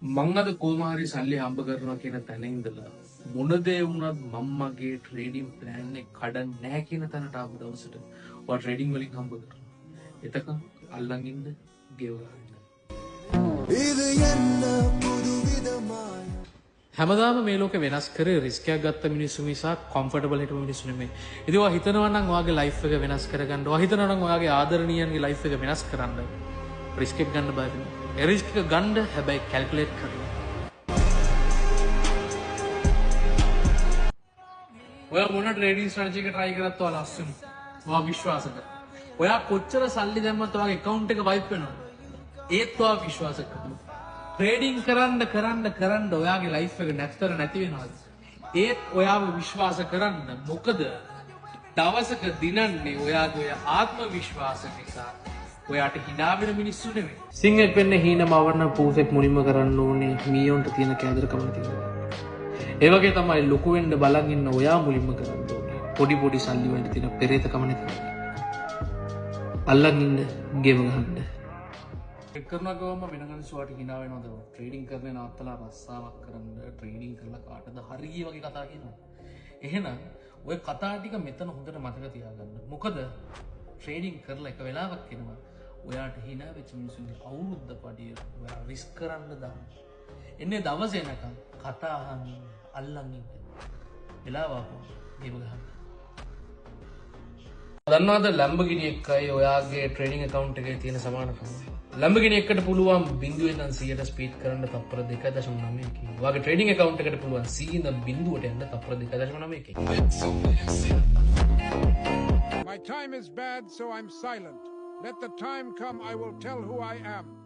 මං අද කොහොම හරි සල්ලි හම්බ කරනවා කියන තැන ඉඳලා මොන දේ වුණත් මම්මගේ ට්‍රේඩින් ප්ලෑන් එක කඩන්නේ නැහැ කියන තැනට ආපු දවසට ඔයා ට්‍රේඩින් වලින් හම්බ කරනවා. එතකන් අල්ලන් ඉන්න ගෙව ගන්න. இது என்ன புதுவிதமான හැමදාම මේ ලෝකෙ වෙනස් කරේ රිස්ක් එකක් ගත්ත මිනිස්සු මිසක් කම්ෆර්ටබල් හිටපු මිනිස්සු නෙමෙයි. ඉතින් ඔයා හිතනවා නම් ඔයාගේ ලයිෆ් එක වෙනස් කරගන්න, ඔයා හිතනවා නම් ඔයාගේ ආදරණීයන්ගේ ලයිෆ් එක වෙනස් කරන්න රිස්ක් එක ගන්න බෑ. ඒ රිස්ක් එක ගන්න හැබැයි කැල්කියුලේට් කරලා. ඔයා මොන ට්‍රේඩින් ස්ට්‍රැටජි එක try කරත් ඔයා ලස්සන. ඔයා විශ්වාස කර. ඔයා කොච්චර සල්ලි දැම්මත් ඔයාගේ account එක wipe වෙනවා. ඒත් ඔයා විශ්වාස කරනවා. ට්‍රේඩින් කරන්න ඔයාගේ ලයිෆ් එක නැත්තර නැති වෙනවා. ඒත් ඔයාව විශ්වාස කරන්න. මොකද දවසක දිනන්නේ ඔයාගේ ආත්ම විශ්වාස නිසා. ඔයාට hina වෙන මිනිස්සු නෙමෙයි. සිංහෙක් වෙන්න හීනම අවරණ පූසෙක් මුලින්ම කරන්න ඕනේ මීයොන්ට තියෙන කෑදරකම තියෙනවා. ඒ වගේ තමයි ලොකු වෙන්න බලන් ඉන්න ඔයා මුලින්ම කරන්න ඕනේ. පොඩි සල්ලි වලට තියෙන පෙරේතකම නෙමෙයි. අල්ලන් ඉන්න ගෙව ගන්න. කරනවා ගවම වෙන මිනිස්සුන්ට hina වෙනවද? ට්‍රේඩින් කරන නවත්තලා රස්සාවක් කරන්න ට්‍රේඩින් කරලා කාටද හරිය වගේ කතා කියනවා. එහෙනම් ඔය කතා ටික මෙතන හොඳට මතක තියාගන්න. මොකද ට්‍රේඩින් කරලා එක වෙලාවක් එනවා ඔයාට hina වෙච්ච මිනිස්සුන්ගේ අවුරුද්ද පඩිය ඔයා රිස්ක් කරන්න දාන්න. එන්නේ දවස් එනකම් කතා අහන්න අල්ලන් ඉන්න. වෙලාව ආපහු ගෙව ගන්න. දන්නවද ලැම්බර්ගිනි එකයි ඔයාගේ ට්‍රේඩින් account එකේ තියෙන සමානකම? ලැම්බර්ගිනි එකට පුළුවන් 0 ඉඳන් 100ට ස්පීඩ් කරන්න තප්පර 2.9 කින්. ඔයාගේ ට්‍රේඩින් account එකට පුළුවන් 100 ඉඳන් 0ට යන්න තප්පර 2.9 කින්. My time is bad, so I'm silent. Let the time come, I will tell who I am.